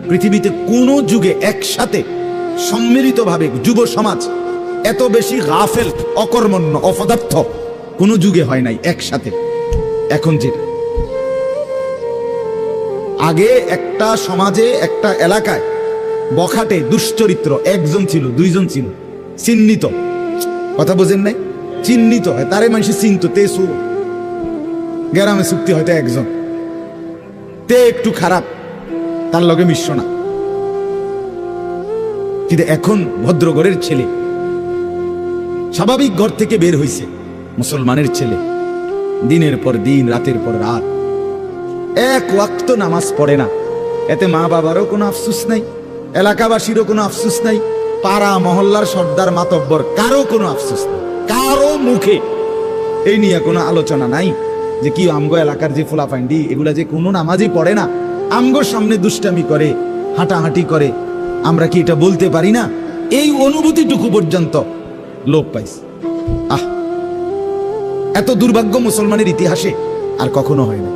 পৃথিবীতে কোনো যুগে একসাথে সম্মিলিতভাবে যুব সমাজ এত বেশি গাফেল, অকর্মণ্য, অপদার্থ কোনো যুগে হয় নাই একসাথে। এখন যেটা আগে একটা সমাজে একটা এলাকায় বখাটে দুশ্চরিত্র একজন ছিল, দুইজন ছিল, চিহ্নিত, কথা বোঝেন নাই, চিহ্নিত হয় তারে মানুষ চিনত, তে সুর গ্রামে চুক্তি হয়তো একজন, তে একটু খারাপ, তার লগে মিশ্র না। কিন্তু এখন ভদ্রঘরের ছেলে, স্বাভাবিক ঘর থেকে বের হইছে, মুসলমানের ছেলে, দিনের পর দিন, রাতের পর রাত এক ওয়াক্ত নামাজ পড়ে না। এতে মা বাবারও কোনো আফসোস নাই, এলাকাবাসীরও কোনো আফসোস নাই, পাড়া মহল্লার সর্দার মাতব্বর কারো কোনো আফসোস নাই, কারো মুখে এই নিয়ে কোনো আলোচনা নাই যে কি আমগো এলাকার যে ফোলাফাইন্ডি এগুলা যে কোনো নামাজই পড়ে না, আমগোর সামনে দুষ্টামি করে, হাঁটাহাঁটি করে, আমরা কি এটা বলতে পারি না? এই অনুভূতিটুকু পর্যন্ত লোপ পাইছে। আহ, এত দুর্ভাগ্য মুসলমানের ইতিহাসে আর কখনো হয় না।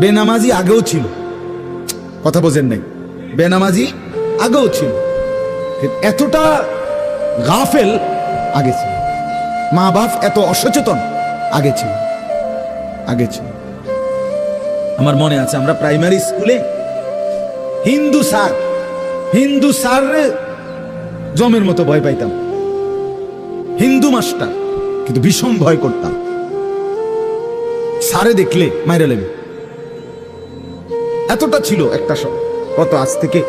বেনামাজি আগেও ছিল, কথা বোঝেন নাই, বেনামাজি আগেও ছিল, এতটা গাফেল আগে ছিল, মা বাপ এত অসচেতন আগে ছিল, আগে ছিল। আমার মনে আছে আমরা প্রাইমারি স্কুলে হিন্দু স্যার জমের মতো ভয় পাইতাম, হিন্দু মাস্টার, কিন্তু ভীষণ ভয় করতাম। স্যারে দেখলে মাইরা লেবে, এতটা ছিল একটা সময়। কত আজ থেকে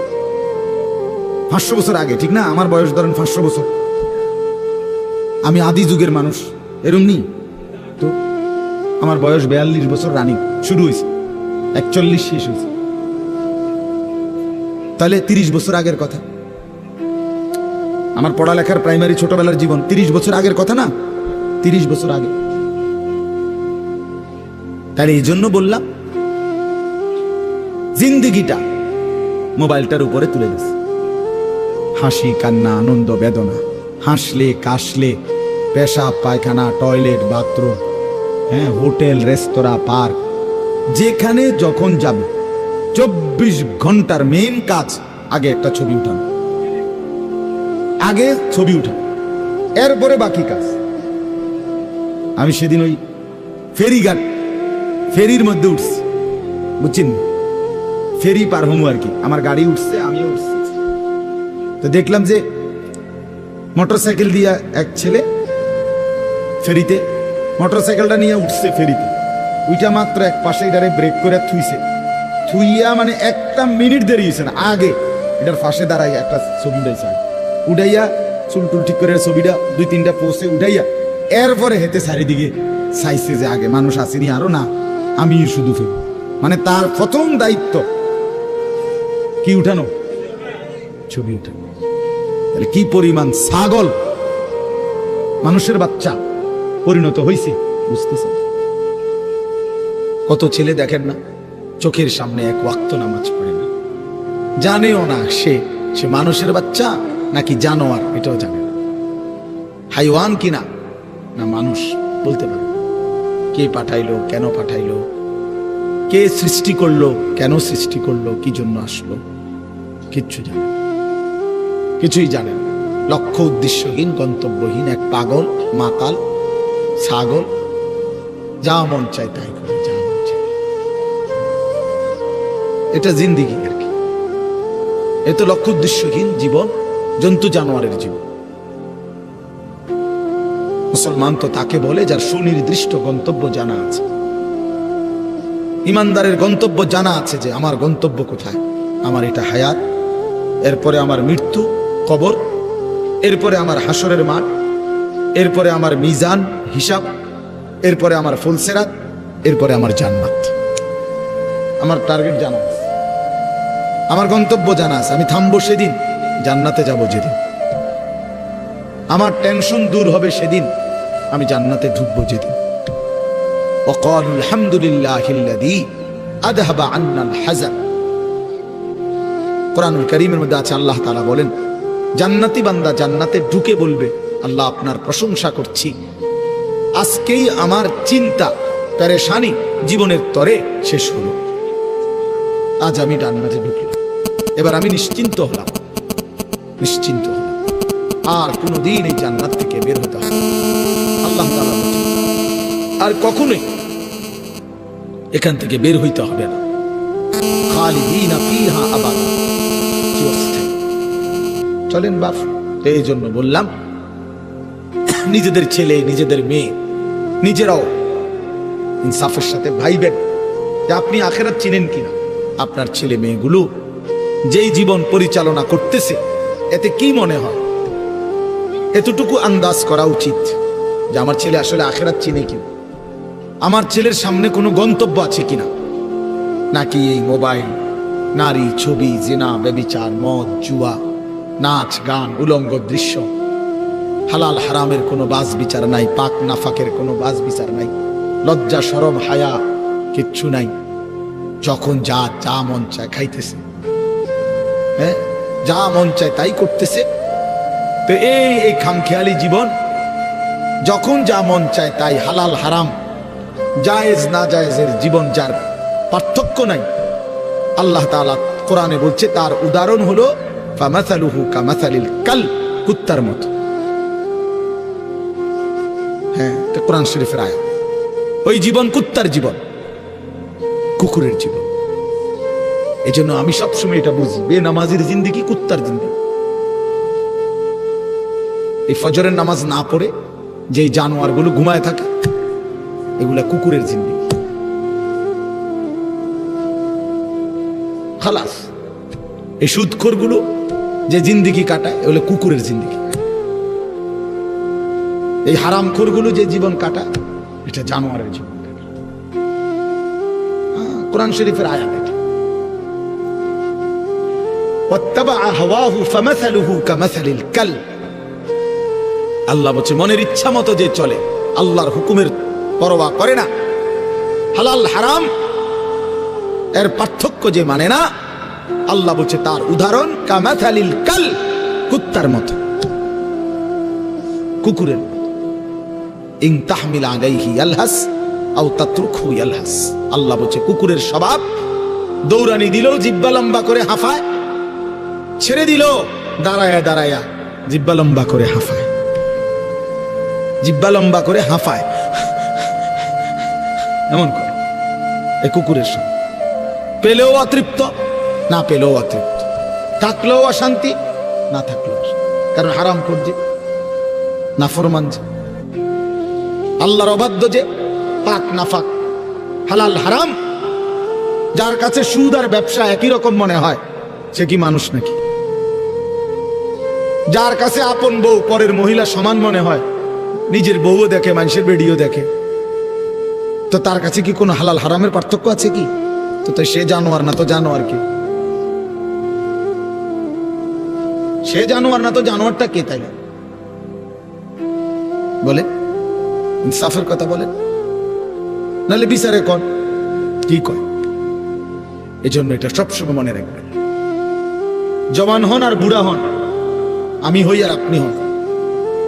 500 বছর আগে, ঠিক না? আমার বয়স ধরেন 500 বছর, আমি আদি যুগের মানুষ, এরম নি তো। আমার বয়স 42 বছর, রানিং শুরু হয়েছে, 41 শেষ হয়েছে, তাহলে 30 বছর আগের কথা। আমার পড়ালেখার প্রাইমারি ছোটবেলার জীবন 30 বছর আগের কথা না, 30 বছর আগে। তাহলে এই জন্য বললাম জিন্দিগিটা মোবাইলটার উপরে তুলে দিচ্ছে, হাসি কান্না আনন্দ বেদনা, হাসলে কাশলে, পেশাব পায়খানা, টয়লেট বাথরুম, হ্যাঁ, হোটেল রেস্তোরাঁ পার্ক, যেখানে যখন যাবে 24 ঘন্টার মেইন কাজ আগে একটা ছবি উঠানো, আগে ছবি উঠানো, এরপরে বাকি কাজ। আমি সেদিন ওই ফেরিঘাট, ফেরির মধ্যে উঠছি, বুঝছেন, ফেরি পার হমু আর কি, আমার গাড়ি উঠছে, আমিও উঠছি, তো দেখলাম যে মোটরসাইকেল দিয়ে এক ছেলে ফেরিতে, মোটরসাইকেলটা নিয়ে উঠছে ফেরিতে, ওইটা মাত্র এক পাশে এটারে ব্রেক করে থুইয়া মানে একটা মিনিট দেরি হয়েছে না, আগে এটার পাশে দাঁড়াই একটা ছবি উঠাইয়া চুল টুল ঠিক করে ছবিটা 2-3টা পোস্টে উঠাইয়া এরপরে হেতে চারিদিকে চাইছে যে আগে মানুষ আসেনি আরো না, আমি শুধু ফেরি। মানে তার প্রথম দায়িত্ব কি উঠানো, ছবি উঠানো। তাহলে কি পরিমাণ ছাগল মানুষের বাচ্চা পরিণত হয়েছে বুঝতেছেন? কত ছেলে দেখেন না, চোখের সামনে এক ওয়াক্ত নামাজ পড়ে না, জানেও না সে মানুষের বাচ্চা নাকি জানোয়ার, এটাও জানে না, হাইওয়ান কিনা না মানুষ বলতে পারে। কে পাঠাইলো, কেন পাঠাইলো, কে সৃষ্টি করলো, কেন সৃষ্টি করলো, কি জন্য আসলো, কিচ্ছু জানে, কিছুই জানে না। লক্ষ্য উদ্দেশ্যহীন, গন্তব্যহীন এক পাগল, মাতাল, ছাগল, যা মন চায় তাই করে, যা মন চায়। এটা জিন্দিগি আর কি, এ তো লক্ষ্য উদ্দেশ্যহীন জীবন, জন্তু জানোয়ারের জীবন। মুসলমান তো তাকে বলে যার সুনির্দিষ্ট গন্তব্য জানা আছে। ইমানদারের গন্তব্য জানা আছে যে আমার গন্তব্য কোথায়, আমার এটা হায়াত, এরপরে আমার মৃত্যু, কবর, এরপরে আমার হাসরের মাঠ, এরপরে আমার মিজান হিসাব, এরপরে আমার ফুলসেরাত, এরপরে আমার জান্নাত। আমার টার্গেট জানা আছে, আমার গন্তব্য জানা আছে, আমি থামবো সেদিন, জান্নাতে যাব যেদিন, আমার টেনশন দূর হবে সেদিন, আমি জান্নাতে ঢুকবো যেদিন। وقالوا الحمد لله الذي اذهب عنا الحزن। কোরআনুল কারীমের মধ্যে আছে, আল্লাহ তাআলা বলেন জান্নাতি বান্দা জান্নাতে ঢুকে বলবে, আল্লাহ আপনার প্রশংসা করছি, আজকেই আমার চিন্তা পেরেশানি জীবনের তরে শেষ হলো। আজ আমি জান্নাতে ঢুকলাম, এবার আমি নিশ্চিন্ত হলাম, নিশ্চিন্ত হলাম, আর কোনোদিন এই জান্নাত থেকে বের হতে হবে আল্লাহ তাআলা বলেন, আর কখনোই এখান থেকে বের হইতে হবে না। খালিদিনা ফিহা আবাদা, চিরস্থায়ী। চলেন বাপ, এই জন্য বললাম নিজেদের ছেলে নিজেদের মেয়ে নিজেরাও ইনসাফের সাথে ভাইবেন যে আপনি আখিরাত চিনেন কিনা। আপনার ছেলে মেয়েগুলো যেই জীবন পরিচালনা করতেছে এতে কি মনে হয়, এতটুকু আন্দাজ করা উচিত যে আমার ছেলে আসলে আখিরাত চিনে কিনা, আমার ছেলের সামনে কোনো গন্তব্য আছে কিনা, নাকি এই মোবাইল, নারী, ছবি, জিনা, ব্যভিচার, মদ, জুয়া, নাচ, গান, উলঙ্গ দৃশ্য, হালাল হারামের কোনো বাজ বিচার নাই, পাক নাফাকের কোনো বাজ বিচার নাই, লজ্জা শরম হায়া কিচ্ছু নাই। যখন যা যা মন চায় খাইতেছে, হ্যাঁ, যা মন চায় তাই করতেছে। তো এই খামখেয়ালি জীবন, যখন যা মন চায় তাই, হালাল হারাম, জায়েজ না জায়েজের জীবন, যার পার্থক্য নাই। আল্লাহ তাআলা কোরআনে বলছে তার উদাহরণ হলো ফামাসালুহু কামাসালিল কাল, কুত্তার মতো। হ্যাঁ, এটা কোরআন শরীফের আয়াত। ওই জীবন কুত্তার জীবন, কুকুরের জীবন। এই জন্য আমি সবসময় এটা বুঝি, বেনামাজির জিন্দেগি কুত্তার জিন্দেগি। এই ফজরের নামাজ না পড়ে যে জানোয়ার গুলো ঘুমায় থাকে, এগুলা কুকুরের জিন্দেগি। খালাস। এই সুদখোর গুলো যে জিন্দেগি কাটায়, এগুলো কুকুরের জিন্দেগি। এই হারামখোর গুলো যে জীবন কাটায়, এটা জানোয়ারের জীবন। কোরআন শরীফের আয়াত এটা। ওয়াত্তাবাআ হাওয়াহু ফামাসালুহু কামাসালিল কাল। আল্লাহ বলছে মনের ইচ্ছা মতো যে চলে, আল্লাহর হুকুমের পরোয়া করে না, হালাল হারাম এর পার্থক্য যে মানে না, আল্লাহ বলছে তার উদাহরণ কামাসালিল কাল, কুত্তার মতো, কুকুরের মতো। ইন তাহমিল আলাইহি ইয়ালহাস আও তাতরুকহু ইয়ালহাস। আল্লাহ বলছে কুকুরের স্বভাব, দৌড়ানি দিলেও জিহ্বা লম্বা করে হাঁফায়, ছেড়ে দিল দাঁড়ায়া দাঁড়ায়া জিহ্বা লম্বা করে হাঁফায়, জিহ্বা লম্বা করে হাঁফায়, এমন করে। এই কুকুরের স্বভাব। পেলেও অতৃপ্ত, না পেলেও অতৃপ্ত, থাকলেও অশান্তি, না থাকলেও অশান্তি। কারণ হারাম করছে, নাফরমান যে, আল্লাহর অবাধ্য যে, পাক নাফাক, হালাল হারাম, যার কাছে সুদ আর ব্যবসা একই রকম মনে হয়, সে কি মানুষ নাকি? যার কাছে আপন বউ পরের মহিলা সমান মনে হয়, নিজের বউও দেখে, মানুষের বেডিও দেখে, তো তার কাছে কি কোনো হালাল হারামের পার্থক্য আছে কি? তো সে জানোয়ার না তো জানোয়ার কি? সে জানোয়ার না তো জানোয়ারটা কে? তাই বলে ইনসাফের কথা বলেন, নাহলে বিচারে কন কি কয়। এই জন্য এটা সবসময় মনে রাখবেন, জওয়ান হন আর বুড়া হন, আমি হই আর আপনি হন,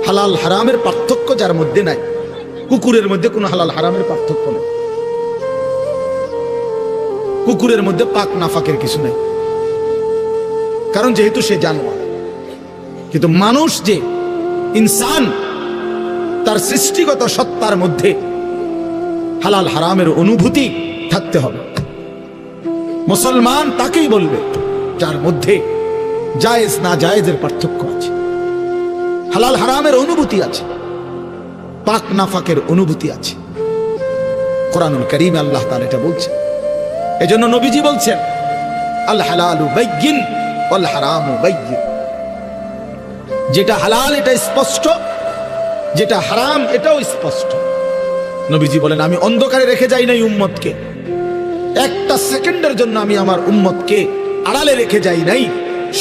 হালাল হারামের পার্থক্য যার মধ্যে নাই, কুকুরের মধ্যে কোনো হালাল হারামের পার্থক্য নেই, কুকুরের মধ্যে পাক নাফাকের কিছু নেই, কারণ যেহেতু সে জানোয়ার। কিন্তু মানুষ যে ইনসান, তার সৃষ্টিগত সত্তার মধ্যে হালাল হারামের অনুভূতি থাকতে হবে। মুসলমান তাকেই বলবে যার মধ্যে জায়েজ না জায়েজের পার্থক্য আছে, হালাল হারামের অনুভূতি আছে, পাক নাফাকের অনুভূতি আছে। কোরআনুল কারীমে আল্লাহ তাআলা এটা বলছেন। এজন্য নবীজি বলছেন আল হালালু বাইয়িন ওয়াল হারামু বাইয়িন। যেটা হালাল এটা স্পষ্ট, যেটা হারাম এটাও স্পষ্ট। নবীজি বলেন আমি অন্ধকারে রেখে যাই নাই উম্মতকে, একটা সেকেন্ডের জন্য আমি আমার উম্মতকে আড়ালে রেখে যাই নাই,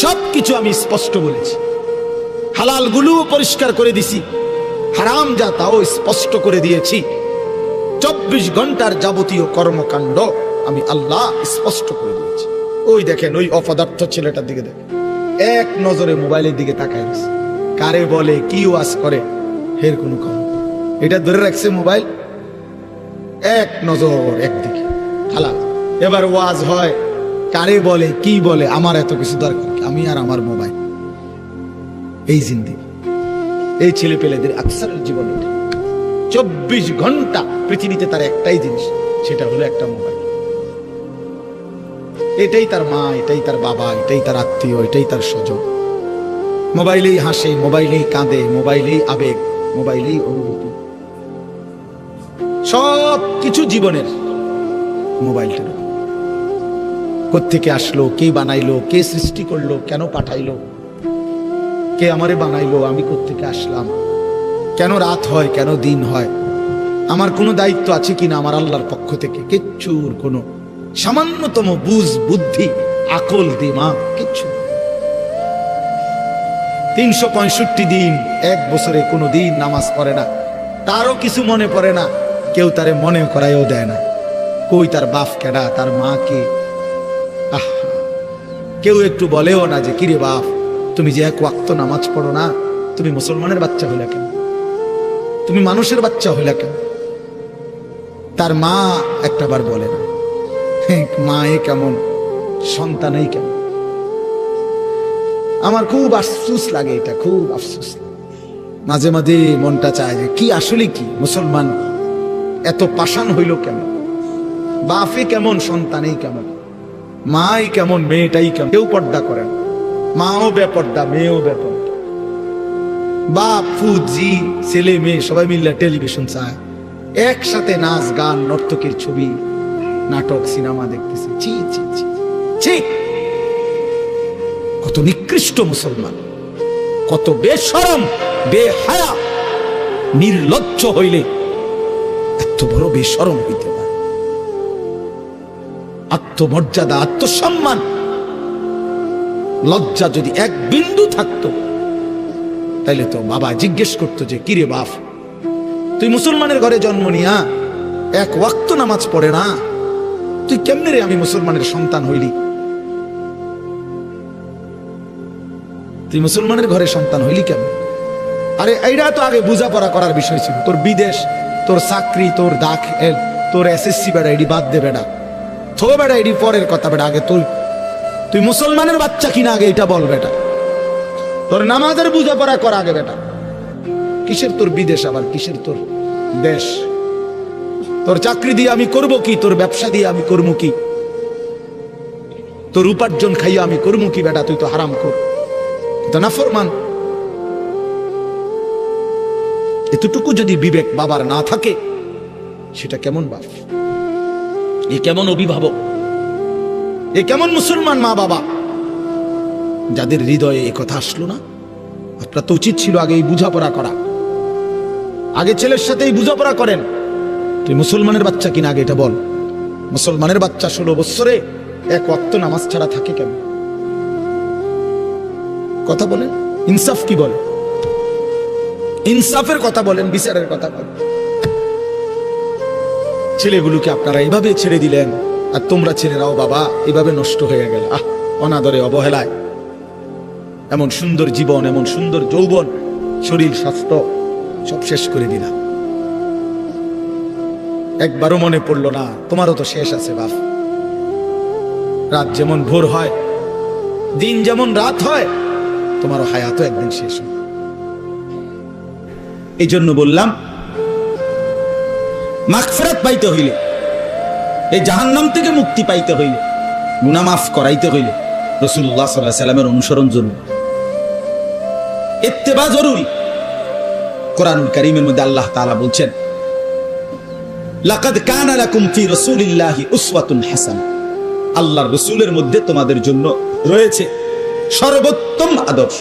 সবকিছু আমি স্পষ্ট বলেছি। হালাল গুলোও পরিষ্কার করে দিছি, হারাম যা তাও স্পষ্ট করে দিয়েছি। 24 ঘন্টার যাবতীয় কর্মকাণ্ড আমি আল্লাহ স্পষ্ট করে দিয়েছি। ওই দেখেন ওই অপদার্থ ছেলেটার দিকে দেখেন, এক নজরে মোবাইলের দিকে তাকায় রয়েছে, কারে বলে কি ওয়াজ করে এর কোনো খবর। এটা ধরে রাখছে মোবাইল, এক নজর একদিকে হালাল। এবার ওয়াজ হয়, কারে বলে কি বলে, আমার এত কিছু দরকার কি? আমি আর আমার মোবাইল, এই জিন্দেগি। এই ছেলে পেলেদের আকসার জীবনে 24 ঘন্টা পৃথিবীতে তার একটাই জিনিস, সেটা হলো একটা মোবাইল। এটাই তার মা, এটাই তার বাবা, এটাই তার আত্মীয়, এটাই তার স্বজন। মোবাইলেই হাসে, মোবাইলেই কাঁদে, মোবাইলেই আবেগ, মোবাইলেই অনুভূতি, সব কিছু জীবনের মোবাইলটার উপর। কোত্থেকে আসলো, কে বানাইলো, কে সৃষ্টি করলো, কেন পাঠাইলো, কে আমারে বানাইলো, আমি কোত্থেকে আসলাম, কেন রাত হয়, কেন দিন হয়, আমার কোনো দায়িত্ব আছে কিনা আমার আল্লাহর পক্ষ থেকে, কিচ্ছুর কোনো সামান্যতম বুঝ, বুদ্ধি, আকল, দিমাগ কিচ্ছু। 365 দিন, এক বছরে কোনো দিন নামাজ পড়ে না, তারও কিছু মনে পড়ে না, কেউ তারে মনে করাইও দেয় না। কই তার বাপ কেডা, তার মা কে, কেউ একটু বলেও না যে কিরে বাপ, তুমি যে এক ওয়াক্ত নামাজ পড়ো না, তুমি মুসলমানের বাচ্চা হইলা কেন, তুমি মানুষের বাচ্চা হইলা কেন? তার মা একটাবার বলে না, মা এ কেমন, সন্তানই কেমন। আমার খুব আফসোস লাগে, এটা খুব আফসোস লাগে। মাঝে মাঝে মনটা চায় যে কি আসলে কি মুসলমান এত পাষাণ হইল কেন? বাপে কেমন, সন্তানেই কেমন, মাই কেমন, মেয়েটাই কেমন। কেউ পর্দা করেন, মাও বেপর্দা, মেয়েও বেপর্দা, বাপ ফুজি ছেলে মেয়ে সবাই মিলে টেলিভিশন চায়, একসাথে নাচ গান, নর্তকীর ছবি, নাটক, সিনেমা দেখতেছে। ছি ছি ছি ছি, কত নিকৃষ্ট মুসলমান, কত বেশরম, বেহায়া, নির্লজ্জ হইলে এত বড় বেশরম হইতে পারে। আত্মমর্যাদা, আত্মসম্মান, লজ্জা যদি এক বিন্দু থাকতো, তাইলে তো বাবা জিজ্ঞেস করতো যে কিরে বাপ, তুই মুসলমানের ঘরে জন্ম নিয়া এক ওয়াক্ত নামাজ পড়ে না, তুই কেমনে রে আমি মুসলমানের সন্তান হইলি? তুই মুসলমানের ঘরে সন্তান হইলি কেন? আরে এইটা তো আগে বোঝাপড়া করার বিষয় ছিল। তোর বিদেশ, তোর চাকরি, তোর দাখিল, তোর এসএসসি বেড়া, এডি বাদ দে বেড়া, থো বেড়া, এডি পরের কথা বেড়া। আগে তুই মুসলমানের বাচ্চা কিনা আগে এটা বল বেটা। তোর নামাজের বোঝাপড়া কর আগে বেটা। কিসের তোর বিদেশ, আবার কিসের তোর দেশ? তোর চাকরি দিয়ে আমি করব কি, তোর ব্যবসা দিয়ে আমি করবো কি, তোর উপার্জন খাইয়া আমি করবো কি বেটা? তুই তো হারাম কর, তো নাফরমান। এতটুকু যদি বিবেক বাবার না থাকে, সেটা কেমন বাপ, এ কেমন অভিভাবক, এ কেমন মুসলমান মা বাবা, যাদের হৃদয়ে এ কথা আসলো না? আপনার তো উচিত ছিল আগে এই বুঝাপড়া করা, আগে ছেলের সাথে এই বুঝাপড়া করেন। তুই মুসলমানের বাচ্চা কিনা আগে এটা বল। মুসলমানের বাচ্চা 16 বছরে এক ওয়াক্ত নামাজ ছাড়া থাকে কেন? কথা বলেন, ইনসাফ কি বলে? ইনসাফের কথা বলেন, বিচারের কথা বলেন। ছেলেগুলোকে আপনারা এভাবে ছেড়ে দিলেন, আর তোমরা ছেলেরাও বাবা এভাবে নষ্ট হয়ে গেল। অনাদরে, অবহেলায় এমন সুন্দর জীবন, এমন সুন্দর যৌবন, শরীর, স্বাস্থ্য সব শেষ করে দিলাম। একবারও মনে পড়লো না তোমারও তো শেষ আছে বাপ। রাত যেমন ভোর হয়, দিন যেমন রাত হয়, তোমারও হায়াতও একদিন শেষ হয়। এই জন্য বললাম, মাগফিরাত পাইতে হইলে, এই জাহান্নাম থেকে মুক্তি পাইতে হইলে, গুনাহ মাফ করাইতে হইলে রাসূলুল্লাহ সাল্লাল্লাহু আলাইহি সাল্লামের অনুসরণ জরুরি, ইত্তেবা জরুরি। কোরআনুল কারীমের মধ্যে আল্লাহ তাআলা বলছেন, লাকাদ কানা লাকুম ফি রাসূলিল্লাহি উসওয়াতুন হাসানাহ, আল্লাহর রাসূলের মধ্যে তোমাদের জন্য রয়েছে সর্বোত্তম আদর্শ।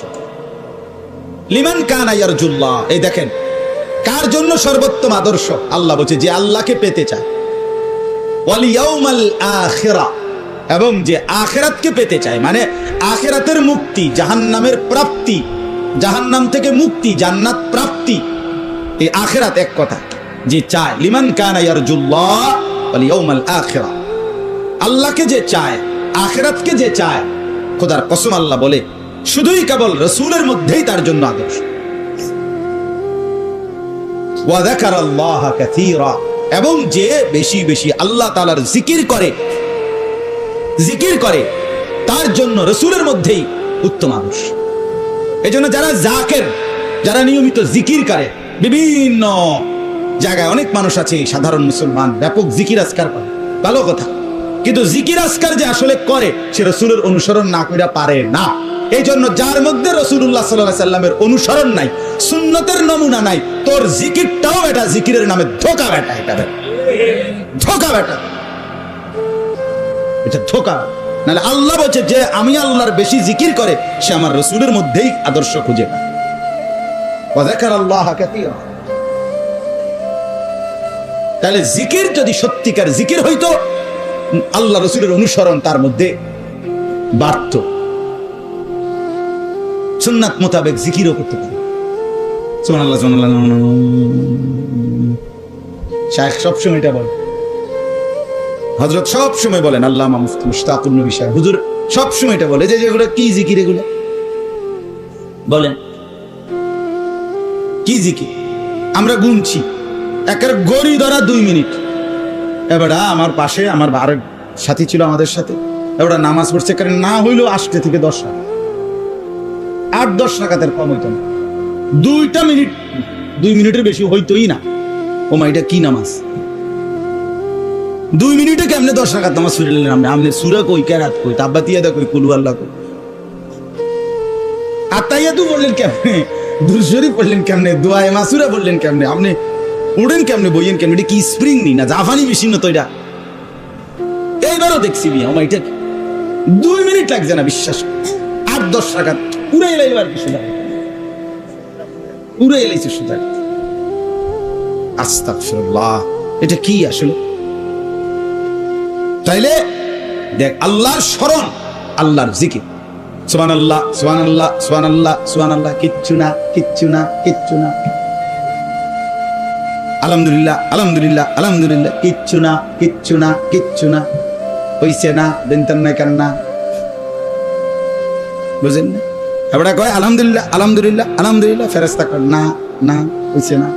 লিমান কানা ইয়ারজুল্লাহ, এই দেখেন কার জন্য সর্বোত্তম আদর্শ? আল্লাহ বলছে যে আল্লাহকে পেতে চায়, ওয়াল ইয়াউমাল আখিরা, এবং যে আখিরাতকে পেতে চায়, মানে আখিরাতের মুক্তি, জাহান্নামের প্রাপ্তি, জাহান্নাম থেকে মুক্তি, জান্নাত প্রাপ্তি, এই আখিরাত এক কথা যে চায়। লিমান কানা ইয়ারজুল্লাহ ওয়াল ইয়াউমাল আখিরা, আল্লাহকে যে চায়, আখিরাতকে যে চায়, খোদার কসম আল্লাহ বলে শুধুই কেবল রাসূলের মধ্যেই তার জন্য আদর্শ। ওয়া যাকারাল্লাহ কাসীরা, এবং যে বেশি বেশি আল্লাহ তাআলার জিকির করে, জিকির করে তার জন্য রাসূলের মধ্যেই উত্তম আদর্শ। এজন্য যারা জাকের, যারা নিয়মিত জিকির করে, বিভিন্ন জায়গায় অনেক মানুষ আছে সাধারণ মুসলমান ব্যাপক জিকির আজকার করে, ভালো কথা, কিন্তু জিকির আজকার যে আসলে করে সে রাসূলের অনুসরণ না কইরা পারে না। এই জন্য যার মধ্যে রাসূলুল্লাহ সাল্লাল্লাহু আলাইহি সাল্লামের অনুসরণ নাই, সুন্নতের নমুনা নাই, তোর জিকিরটাও এটা জিকিরের নামে ধোঁকা বেটা, এটা ধোঁকা বেটা, এটা ধোঁকা। নাহলে আল্লাহ বলছে যে আমি আল্লাহর বেশি জিকির করে সে আমার রাসূলের মধ্যেই আদর্শ খুঁজে পায়। ওয়া যাকারাল্লাহ কাসীরা। তাহলে জিকির যদি সত্যিকার জিকির হইতো, আল্লাহ রাসূলের অনুসরণ তার মধ্যে বাড়ত, সুন্নাত মোতাবেক জিকিরও করতে পারে। সুবহানাল্লাহ, সুবহানাল্লাহ। শায়খ সবসময় এটা বলে, হযরত সব সময় বলেন, আল্লামা মুফতি মুশতাকুন নবী সাহেব হুজুর সব সময় এটা বলে যে যেগুলো কি জিকির, এগুলো বলেন কি জিকির। আমরা গুনছি, একের গড়ি ধরা 2 মিনিট। এবার আমার পাশে আমার আরেক সাথী ছিল আমাদের সাথে, এবার নামাজ পড়ছে, কারণ না হইলেও 8 থেকে 10 রাকাত, 8-10 রাকাতের কম হইতো না। 2 মিনিটের বেশি হইতোই না। ও মা, এটা কি নামাজ? 2 মিনিটে কেমনে 10 রাকাত নামাজ পড়ে নিলেন? আপনি সূরা কই, কেরাত কই, তাব্বাতিয়াদা কই, কুল আল্লাহ কই, আতাইয়াতু বললেন কেমনে, দুরূদ শরীফ পড়লেন কেমনে, দোয়ায়ে মাসুরা বললেন কেমনে, আপনি উড়েন কেমনে, বইয়েন কেমনে? এটা কি স্প্রিং নি না জাপানি মেশিন? তো এটা এইবারও দেখছি বিয়া। ও মা, এটা 2 মিনিট লাগছে না, বিশ্বাস 8-10 রাকাত পুরো এলাইবার কিছু না, পুরো এলাইছে সুদা। আস্তাগফিরুল্লাহ, এটা কি আসলে? তাইলে দেখ, আল্লাহর স্মরণ, আল্লাহর জিকির, সুবহানাল্লাহ সুবহানাল্লাহ সুবহানাল্লাহ সুবহানাল্লাহ, কিচ্ছু না, কিচ্ছু না, কিচ্ছু না, আলহামদুলিল্লাহ আলহামদুলিল্লাহ আলহামদুলিল্লাহ, কিচ্ছু না, কিচ্ছু না, কিচ্ছু না, হইছে না, দেনতাম না কেন না, বুঝেন না? এবার কয় আলহামদুলিল্লাহ আলহামদুলিল্লাহ আলহামদুলিল্লাহ, ফেরেশতা কয় না না, হইছে না,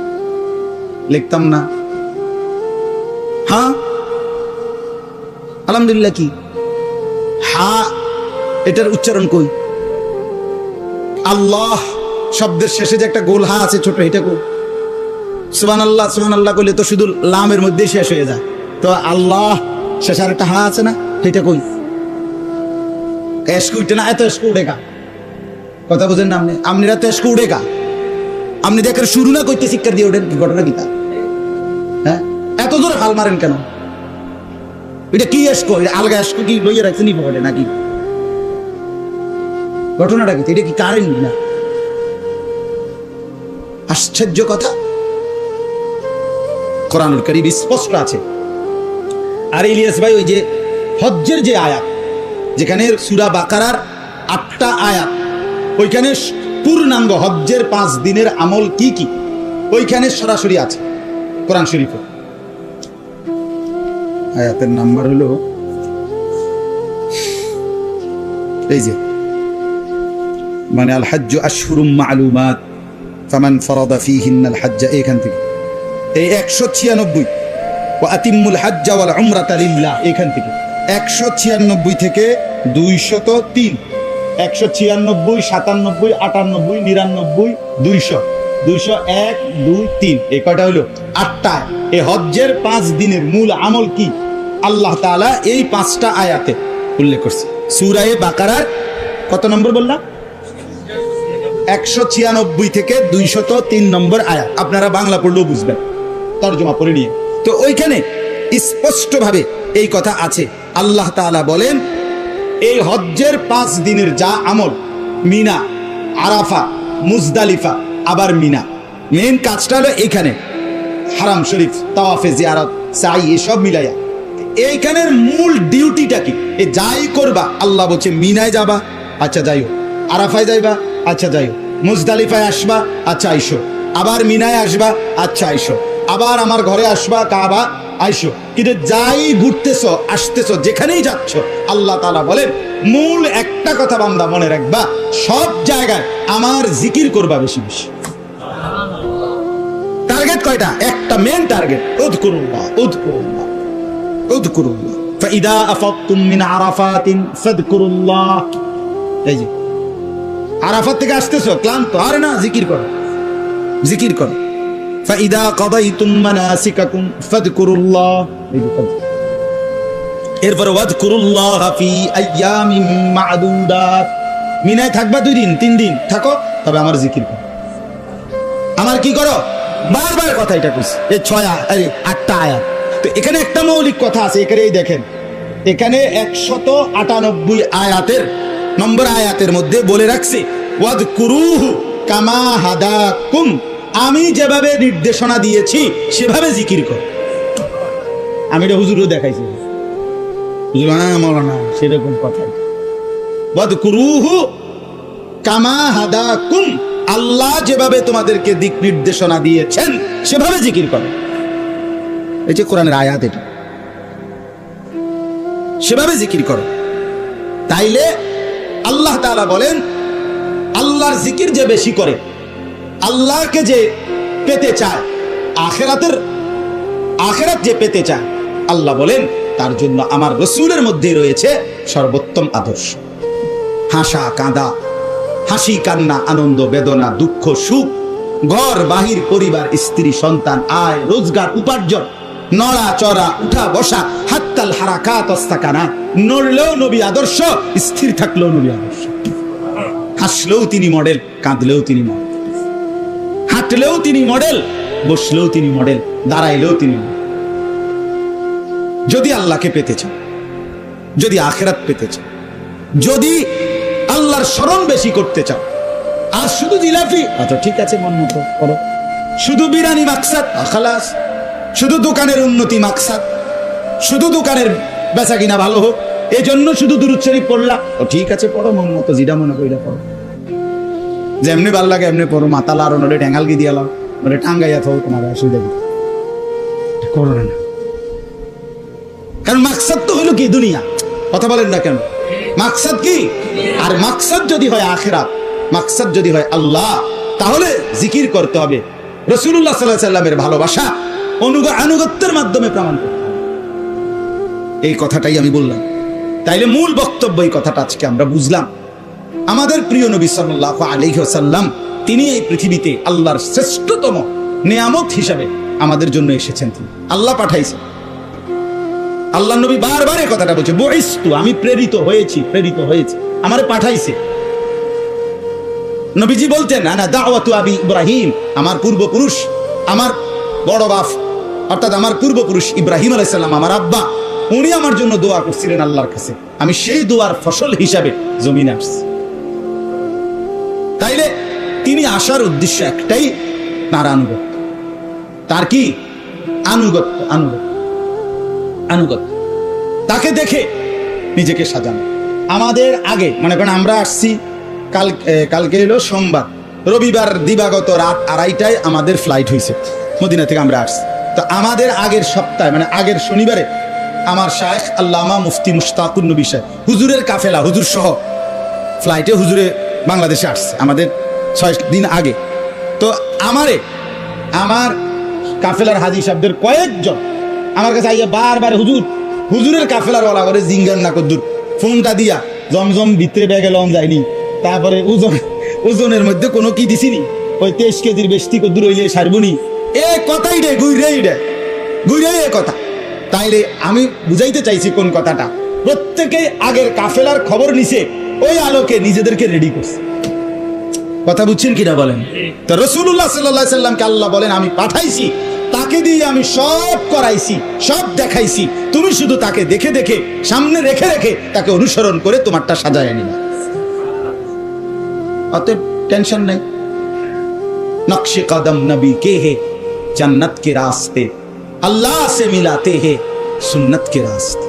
লিখতাম না। হ্যাঁ আলহামদুলিল্লাহ কি? হা এটার উচ্চারণ কই? আল্লাহ শব্দের শেষে যে একটা গোল হা আছে ছোট, এটা কই? সুবহানাল্লাহ সুবহানাল্লাহ কইলে তো শুধু লামের মধ্যে শেষ হয়ে যায়, তো আল্লাহ শেষে আর একটা হা আছে না, এটা কই? এসকু উঠে না, এত এসকু উঠে কা, কথা বুঝেন না আপনি? আপনিরা তো এসকু উঠে কা, আপনি দেখেন শুরু না করতে শিক্ষা দিয়ে ওঠেন, কি ঘটনা কি তা? হ্যাঁ, এত জোরে হাল মারেন কেন? এটা কি এসকো? আলগা এসকো কি লইয়া রাখছেন পকেটে নাকি? ঘটনাটা কি? এটা কি কারেন্ট না? আশ্চর্য কথা, কোরআনুল কারীম স্পষ্ট আছে। আর ইলিয়াস ভাই, ওই যে হজ্জের যে আয়াত, যেখানে সূরা বাকারার 8টা আয়াত, ওইখানে পূর্ণাঙ্গ হজ্জের 5 দিনের আমল কি কি ওইখানে সরাসরি আছে কোরআন শরীফে। আয়াতের নাম্বার হলো এই যে, মানে আল হজ্জু আশহুরুম মা'লুমাত ফামান ফারাদা ফীহিন্নাল হজ্জ, এখান থেকে এই 196, ওয়া আতিম্মুল হজ্জ ওয়াল উমরাতা লিল্লাহ, এখান থেকে 196 থেকে 203, 196, 97, 98, 99, 200, 201, 2, 3, এই কয়টা হলো? 8টা। এই হজ্জের 5 দিনের মূল আমল কি আল্লাহ তাআলা এই 5টা আয়াতে উল্লেখ করছে। সূরা বাকারার কত নম্বর বললাম? 196 থেকে 203 নম্বর আয়াত। আপনারা বাংলা পড়লেও বুঝবেন, তরজমা পড়ে নিয়ে। তো ওইখানে স্পষ্টভাবে এই কথা আছে। আল্লাহ তাআলা বলেন, এই হজ্জের 5 দিনের যা আমল, মিনা, আরাফা, মুজদালিফা, আবার মিনা, মেন কাজটা হলো এইখানে হারাম শরীফ, তাওয়াফে জিয়ারত, সাই, এসব মিলাইয়া এইখানের মূল ডিউটিটা কি? এ যাই করবা, আল্লাহ বলছে মিনায় যাবা, আচ্ছা যাইও, আরাফায় যাইবা, আচ্ছা যাইও, মুজদালিফায় আসবা, আচ্ছা আইসো, আবার মিনায় আসবা, আচ্ছা আইসো, আবার আমার ঘরে আসবা, কাবা আইসো। কিন্তু যাই ঘুরতেছো, আসতেছো, যেখানেই যাচ্ছ, আল্লাহ তাআলা বলেন মূল একটা কথা বান্দা মনে রাখবা, সব জায়গায় আমার জিকির করবা বেশি বেশি। টার্গেট কয়টা? একটা মেন টার্গেট, উযকুরুল্লাহ উযকুরুল্লাহ উযকুরুল্লাহ। ফাইদা আফাকতুম মিন আরাফাতিন ফাযকুরুল্লাহ। এই যে আরাফাত থেকে আসতেছো ক্লান্ত, আরে না, জিকির করো, জিকির করো। ফাইদা কাদাইতুম মানাসিকাকুম ফাযকুরুল্লাহ। এরপর ওয়াযকুরুল্লাহ ফি আইয়ামিন মা'দুদাত। মিনায় থাকবা 2 দিন 3 দিন থাকো, তবে আমার জিকির করো, আমার কি করো, বারবার কথা এটা কইছি। এই 8টা আয়াত। তো এখানে একটা মৌলিক কথা আছে, এখানেই দেখেন, এখানে 198 আয়াতের নম্বর আয়াতের মধ্যে বলে রাখছি ওয়াযকুরুহু কামা হাদাকুম, আমি যেভাবে নির্দেশনা দিয়েছি সেভাবে জিকির কর। আমি এটা হুজুরও দেখাইছি, মাওলানা সেরকম কথা। ওয়াযকুরুহু কামা হাদাকুম, আল্লাহ যেভাবে তোমাদেরকে দিক নির্দেশনা দিয়েছেন সেভাবে জিকির করো। এই যে কোরআনের আয়াত, এটা সেভাবে জিকির করো। তাইলে আল্লাহ তাআলা বলেন, আল্লাহর জিকির যে বেশি করে, আল্লাহকে যে পেতে চায়, আখিরাত যে পেতে চায়, আল্লাহ বলেন তার জন্য আমার রাসূলের মধ্যে রয়েছে সর্বোত্তম আদর্শ। হাসা কাঁদা, হাসি কান্না, আনন্দ বেদনা, দুঃখ সুখ, ঘর বাহির, পরিবার, স্ত্রী সন্তান, আয় রোজগার, উপার্জন, নড়া চড়া, উঠা বসা, হাত্তাল হারাকাত অস্তাকানা, নড়লেও নবী আদর্শ, স্থির থাকলেও নবী আদর্শ। হাসলেও তিনি মডেল, কাঁদলেও তিনি মডেল, হাঁটলেও তিনি মডেল, বসলেও তিনি মডেল, দাঁড়াইলেও তিনি মডেল। যদি আল্লাহকে পেতে চাও, যদি আখিরাত পেতে চাও, যদি আল্লাহর স্মরণ বেশি করতে চাও, আর শুধু জিলাপি, আচ্ছা ঠিক আছে মন মতো করো, শুধু বিরানি মাকসাদ, খালাস, শুধু দোকানের উন্নতি মাকসাদ, শুধু দোকানের বেচা কিনা ভালো হোক, এই জন্য শুধু দুরূদ শরীফ পড়লা, ও ঠিক আছে পড়ো, মন মতো যেটা মনে কইরা পড়ো, যেমনি ভাল লাগে এমনি পড়ো, মাথা লাড়ো, নলে ঠ্যাঙ্গাল গিয়ে দিয়ালাম, নলে টাঙ্গাইয়া থাও, তোমার অসুবিধা কি করো না। কারণ মাকসাদ তো হইলো কি দুনিয়া, কথা বলেন না কেন, মাকসাদ কি? আর মাকসাদ যদি হয় আখিরাত, মাকসাদ যদি হয় আল্লাহ, তাহলে জিকির করতে হবে, রাসূলুল্লাহ সাল্লাল্লাহু আলাইহি সাল্লামের ভালোবাসা আনুগত্যের মাধ্যমে প্রমাণ করতে হবে। এই কথাটাই আমি বললাম। তাইলে মূল বক্তব্য এই কথাটা আজকে আমরা বুঝলাম। আমাদের প্রিয় নবী সাল্লাল্লাহু আলাইহি ওয়াসাল্লাম, তিনি এই পৃথিবীতে আল্লাহর শ্রেষ্ঠতম নিয়ামত হিসাবে আমাদের জন্য এসেছেন, তিনি আল্লাহ পাঠাইছেন। আল্লাহ নবী বারবার এই কথাটা বলছে, বুইস্তু, আমি প্রেরিত হয়েছি, প্রেরিত হয়েছি, আমারে পাঠাইছে। নবীজি বলতেন, আনা দাওয়াতু আবি ইব্রাহিম, আমার পূর্বপুরুষ, আমার বড় বাপ অর্থাৎ আমার পূর্বপুরুষ ইব্রাহিম আলাইহিস সালাম, আমার আব্বা, উনি আমার জন্য দোয়া করছিলেন আল্লাহর কাছে, আমি সেই দোয়ার ফসল হিসাবে জমিনে আসছি। তাইলে তিনি আসার উদ্দেশ্য একটাই, তার আনুগত্য। তার কি? আনুগত্য, আনুগত্য, আনুগত্য। তাকে দেখে নিজেকে সাজানো। আমাদের আগে মনে করেন আমরা আসছি, কালকে হলো সোমবার, রবিবার দিবাগত রাত 2:30টায় আমাদের ফ্লাইট হয়েছে, মদিনা থেকে আমরা আসছি। তো আমাদের আগের সপ্তাহে, মানে আগের শনিবারে, আমার শায়েখ আল্লামা মুফতি মুশতাকুর নবী সাহেব, হুজুরের কাফেলা, হুজুর সহ ফ্লাইটে হুজুরে বাংলাদেশে আসছে আমাদের 6 দিন আগে। তো আমার কাফেলার হাজি সাহেবদের কয়েকজন আমার কাছে আইয়া বারবার হুজুরের কাফেলার ওলা করে জিঙ্গান না কদ্দুর, ফোনটা দিয়া জমজম ভিতরে ব্যাগে লন যায়নি, তারপরে ওজনের মধ্যে কোনো কি দিছিনি, ওই 23 কেজির বেশি কদ্দুর হইলে সারবনি, এ কথাই রে ঘুরে এ কথা। তাইলে আমি বুঝাইতে চাইছি কোন কথাটা, প্রত্যেকেই আগের কাফেলার খবর নিছে, ওই আলোকে নিজেদেরকে রেডি করছে। কথা বুঝছেন কিনা বলেন? তো রাসূলুল্লাহ সাল্লাল্লাহু আলাইহি সাল্লামকে আল্লাহ বলেন, আমি পাঠাইছি, তাকে দিয়ে আমি সব করাইছি, সব দেখাইছি, তুমি শুধু তাকে দেখে দেখে সামনে রেখে রেখে তাকে অনুসরণ করে তোমারটা সাজায় নিবা। অতএব টেনশন নাই। নকশে কদম নবী কে হে, জান্নাত के रास्ते আল্লাহ से मिलाते हैं সুন্নত के रास्ते।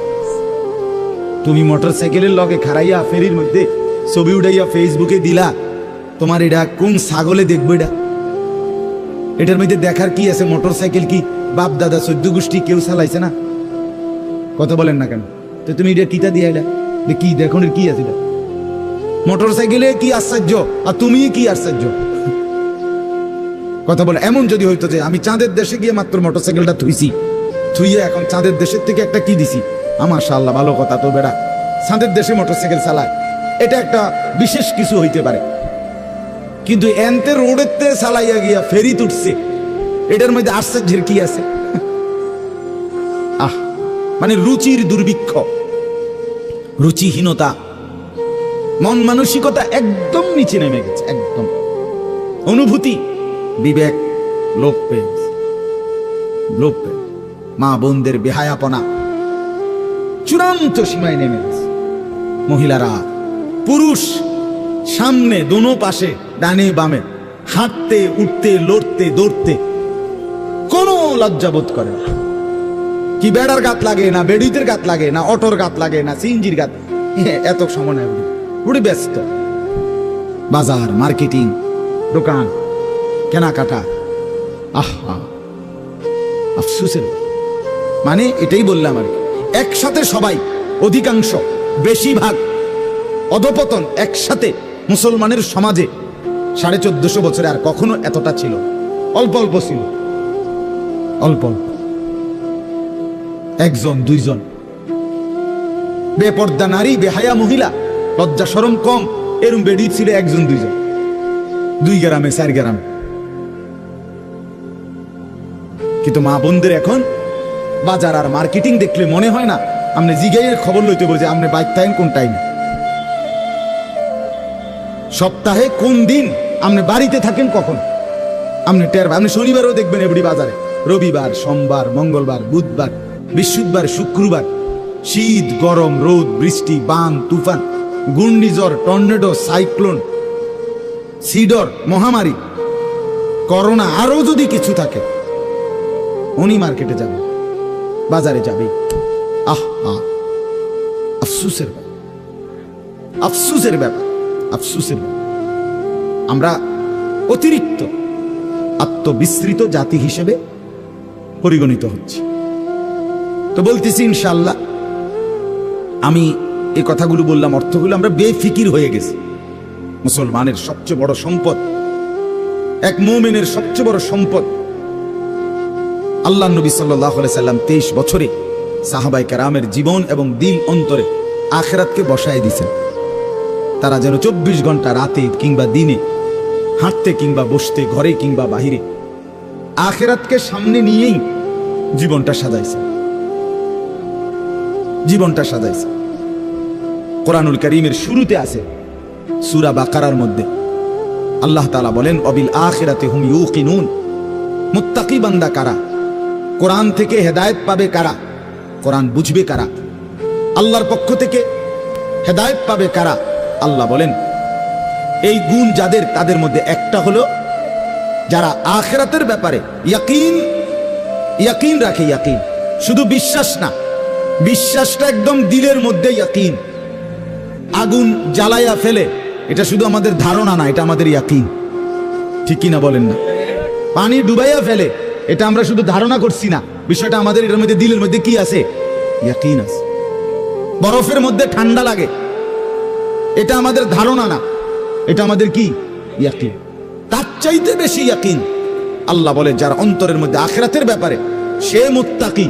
তুমি মোটরসাইকেলের লগে খাড়াইয়া ফেরির মধ্যে ছবি উঠাইয়া ফেসবুকে দিলা, তোমার এটা কোন ছাগলে দেখবো? এটার মধ্যে দেখার কি আছে? মোটরসাইকেল কি বাপ দাদা 14 গোষ্ঠী কেউ চালাইছে না? কথা বলেন না কেন? তো তুমি এটা কিটা দিয়ে এলা, কি দেখুন কি আছে এটা? মোটরসাইকেলে কি আশ্চর্য, আর তুমি কি আশ্চর্য? কথা বলে এমন যদি হইতো যে আমি চাঁদের দেশে গিয়ে মাত্র মোটরসাইকেলটা থুইয়া এখন চাঁদের দেশের থেকে একটা কি দিছি, মাশাআল্লাহ, ভালো কথা তো বেড়া, সাঁদের দেশে মোটরসাইকেল চালায়, এটা একটা বিশেষ কিছু হইতে পারে। কিন্তু এনতে রোডেতে চালাইয়া গিয়া ফেরি তুটছে, এটার মধ্যে আশ্চর্যের কি আছে? মানে রুচির দুর্ভিক্ষ, রুচিহীনতা, মন মানসিকতা একদম নিচে নেমে গেছে, একদম অনুভূতি, বিবেক লোপ পেয়ে গেছে, লোপ পেয়ে। মা বোনদের বেহায়াপনা চূড়ান্ত সীমায় নেমে গেছে। মহিলারা, পুরুষ সামনে দোনো পাশে ডানে বামে হাঁটতে উঠতে লড়তে দৌড়তে কোনো লজ্জাবোধ করে না। কি বেড়ার গাত লাগে না, বেড়িতের গাত লাগে না, অটোর গাত লাগে না, সিএনজির গাত, এত সময় নেই, পুরো ব্যস্ত। বাজার, মার্কেটিং, দোকান, কেনাকাটা, আহা আফসোসের। মানে এটাই বললাম আর কি, একসাথে সবাই, অধিকাংশ, বেশিরভাগ অধপতন একসাথে মুসলমানের সমাজে 1450 বছরে আর কখনো এতটা ছিল, অল্প অল্প ছিল, অল্প অল্প, একজন দুইজন বেপর্দা নারী, বেহায়া মহিলা, লজ্জা শরম কম, এরম বেডি ছিল একজন দুইজন, 2 গ্রামে 4 গ্রামে। কিন্তু মা বোনদের এখন বাজার আর মার্কেটিং দেখলে মনে হয় না আপনি জিগাইয়ের খবর লইতে বলছে আপনি বাইক থাকেন কোন টাইমে, সপ্তাহে কোন দিন আপনি বাড়িতে থাকেন কখন, আপনি টের, আপনি শনিবারও দেখবেন এবারে বাজারে, রবিবার, সোমবার, মঙ্গলবার, বুধবার, বৃহস্পতিবার, শুক্রবার, শীত, গরম, রোদ, বৃষ্টি, বান, তুফান, ঘূর্ণিঝড়, টর্নেডো, সাইক্লোন, সিডর, মহামারী, করোনা, আরো যদি কিছু থাকে, উনি মার্কেটে যাবে, বাজারে যাবে। আফসোসের ব্যাপার, আফসোসের ব্যাপার, আফসোসের ব্যাপার। আমরা অতিরিক্ত আত্মবিস্মৃত জাতি হিসেবে পরিগণিত হচ্ছি। তো বলতেছি ইনশাআল্লাহ, আমি এই কথাগুলো বললাম, অর্থগুলো আমরা বেফিকির হয়ে গেছি। মুসলমানের সবচেয়ে বড় সম্পদ, এক মুমিনের সবচেয়ে বড় সম্পদ, আল্লাহ নবী সাল্লাল্লাহু আলাইহি সাল্লাম 23 বছরে সাহাবায়ে কেরামের জীবন এবং দিল অন্তরে আখিরাতকে বসায় দিয়েছেন। তারা যেন 24 ঘন্টা রাতে কিংবা দিনে, হাঁটতে কিংবা বসতে, ঘরে কিংবা বাহিরে, আখিরাতকে সামনে নিয়েই জীবনটা সাজাইছে, জীবনটা সাজাইছে। কোরআনুল কারীমের শুরুতে আছে সূরা বাকারার মধ্যে আল্লাহ তাআলা বলেন, অবিল আখিরাতি হুম ইউকিনুন, মুত্তাকি বান্দা কারা, কোরআন থেকে হেদায়েত পাবে কারা, কোরআন বুঝবে কারা, আল্লাহর পক্ষ থেকে হেদায়েত পাবে কারা। আল্লাহ বলেন এই গুণ যাদের, তাদের মধ্যে একটা হলো যারা আখিরাতের ব্যাপারে ইয়াকিন রাখে। ইয়াকিন শুধু বিশ্বাস না, বিশ্বাসটা একদম দিলের মধ্যে ইয়াকিন। আগুন জ্বালাইয়া ফেলে, এটা শুধু আমাদের ধারণা না, এটা আমাদের ইয়াকিন, ঠিক কিনা বলেন না? পানি ডুবাইয়া ফেলে, এটা আমরা শুধু ধারণা করছি না, বিষয়টা আমাদের এর মধ্যে দিলের মধ্যে কি আছে? ইয়াকিন আছে। বরফের মধ্যে ঠান্ডা লাগে, এটা আমাদের ধারণা না, এটা আমাদের কি? ইয়াকিন। তার চাইতে বেশি ইয়াকিন আল্লাহ বলে যার অন্তরের মধ্যে আখিরাতের ব্যাপারে, সে মুত্তাকি,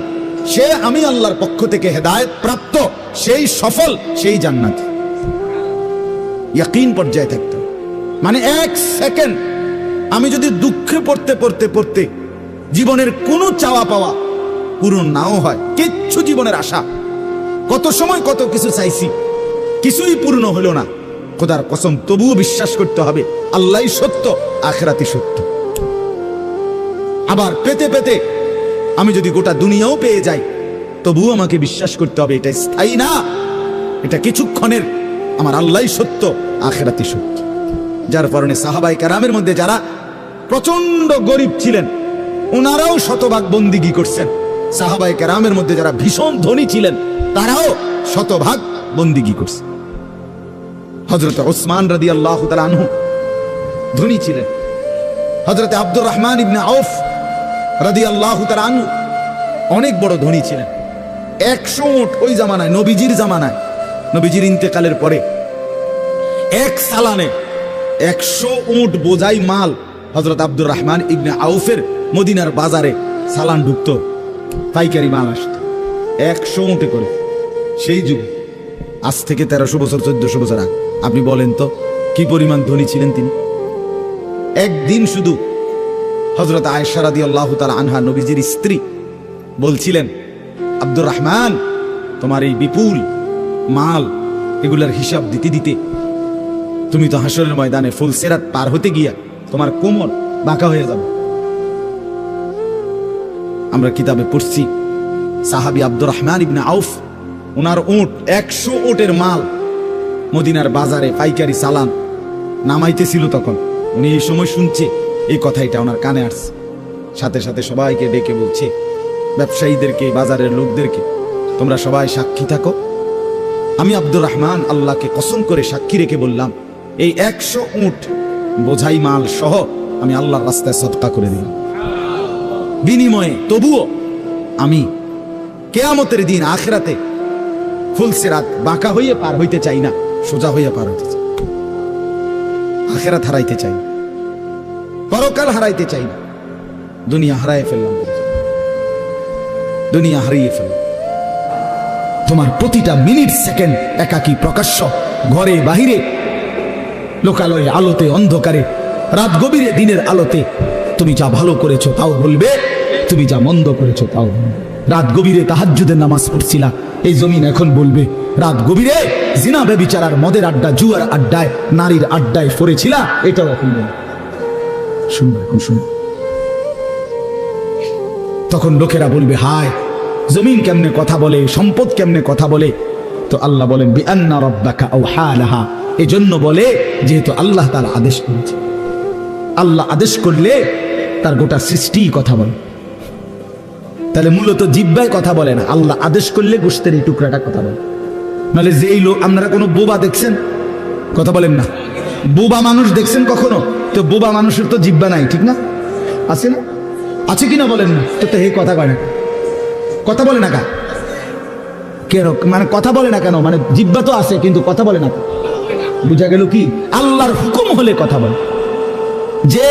সে আমি আল্লাহর পক্ষ থেকে হেদায়েত প্রাপ্ত, সেই সফল, সেই জান্নাত। ইয়াকিন পর্যায়ে থাকতে, মানে 1 সেকেন্ড আমি যদি দুঃখে পড়তে পড়তে পড়তে জীবনের কোনো চাওয়া পাওয়া পূরণ নাও হয়, কিচ্ছু জীবনের আশা, কত সময় কত কিছু চাইছি, কিছুই পূর্ণ হলো না, খোদার কসম তবুও বিশ্বাস করতে হবে আল্লাহই সত্য, আখিরাতই সত্য। আবার পেতে পেতে আমি যদি গোটা দুনিয়াও পেয়ে যাই, তবুও আমাকে বিশ্বাস করতে হবে এটা স্থায়ী না, এটা কিছুক্ষণের, আমার আল্লাহই সত্য, আখিরাতই সত্য। যার কারণে সাহাবায়ে কেরামের মধ্যে যারা প্রচন্ড গরিব ছিলেন, ওনারাও শতভাগ বন্দিগি করছেন। সাহাবায়ে কেরামের মধ্যে যারা ভীষণ ধনী ছিলেন, তারাও শতভাগ বন্দিগি করছে। হযরত উসমান রাদিয়াল্লাহু তাআলা আনহু ধনী ছিলেন। হযরত আব্দুর রহমান ইবনে আউফ রাদিয়াল্লাহু তাআলা আনহু অনেক বড় ধনী ছিলেন। 100 উট ওই জামানায়, নবীজির জামানায়, নবীজির ইন্তেকালের পরে 1 সালানে 100 উট বোঝাই মাল হযরত আব্দুর রহমান ইবনে আউফের মদিনার বাজারে সালান ঢুকতো, পাইকারি মাল আসতো 100 উটে করে। সেই যুগ, আজ থেকে 1300 বছর 1400 বছর আগে। আপনি বলেন তো কি পরিমাণ ধনী ছিলেন তিনি। একদিন শুধু হযরত আয়েশা রাদিয়াল্লাহু তাআলা আনহা, নবীজির স্ত্রী, বলছিলেন, আব্দুর রহমান, তোমার এই বিপুল মাল এগুলার হিসাব দিতে দিতে তুমি তো হাসরের ময়দানে ফুলসিরাত পার হতে গিয়া তোমার কোমর বাঁকা হয়ে যাবে। আমরা কিতাবে পড়ছি সাহাবী আব্দুর রহমান ইবনে আউফ, ওনার উট 100 উটের মাল মদিনার বাজারে পাইকারি চালান নামাইতেছিল। তখন উনি এই সময় শুনছে, এই কথাটা ওনার কানে আসছে। সাথে সাথে সবাইকে ডেকে বলছে, ব্যবসায়ীদেরকে, বাজারের লোকদেরকে, তোমরা সবাই সাক্ষী থাকো। আমি আব্দুর রহমান আল্লাহকে কসম করে সাক্ষী রেখে বললাম, এই 100 উট বোঝাই মাল সহ আমি আল্লাহর রাস্তায় সদকা করে দিলাম। বিনিময়ে তবুও আমি কিয়ামতের দিন আখিরাতে ফুলসিরাত বাঁকা হয়ে পার হইতে চাই না, সোজা হইয়া পার হইতে চাই। আখিরাত হারাইতে চাই, পরকাল হারাইতে চাই না। দুনিয়া হারাইয়ে ফেললাম, দুনিয়া হারিয়ে ফেললাম। তোমার প্রতিটা মিনিট সেকেন্ড একাকী প্রকাশ্য, ঘরে বাহিরে, লোকালয়ে, আলোতে, অন্ধকারে, রাত গভীরে, দিনের আলোতে, তুমি যা ভালো করেছো তাও বলবে, তুমি যা মন্দ করেছো তাও বলবে। রাত গভীরে তাহাজ্জুদের নামাজ পড়ছিলা, এই জমিন এখন বলবে। রাত গভীরে জিনা, ব্যভিচার আর মদের আড্ডা, জুয়ার আড্ডায়, নারীর আড্ডায় পড়েছিলা, এটাও এখন বলবে। শুনবে, এখন শুনবে। তখন লোকেরা বলবে, হায় জমিন কেমনে কথা বলে, সম্পদ কেমনে কথা বলে। তো আল্লাহ বলেন, বিআন্না রাব্বাকা আওহা লাহা, এজন্য বলে যেহেতু আল্লাহ তাআলা আদেশ করেছে। আল্লাহ আদেশ করলে তার গোটা সৃষ্টি কথা বলে। তাহলে মূলত জিহ্বায় কথা বলে না, আল্লাহ আদেশ করলে গোশতের এই টুকরাটা কথা বলে। নাহলে যেই লোক, আপনারা কোনো বোবা দেখছেন? কথা বলেন না। বোবা মানুষ দেখছেন কখনো? তো বোবা মানুষের তো জিহ্বা নাই, ঠিক না? আছে না? আছে কিনা বলেন না? তো হে কথা কয় না, কথা বলে না কেন? মানে কথা বলে না কেন? মানে জিহ্বা তো আছে কিন্তু কথা বলে না। বুঝা গেল কি? আল্লাহর হুকুম হলে কথা বলে। যে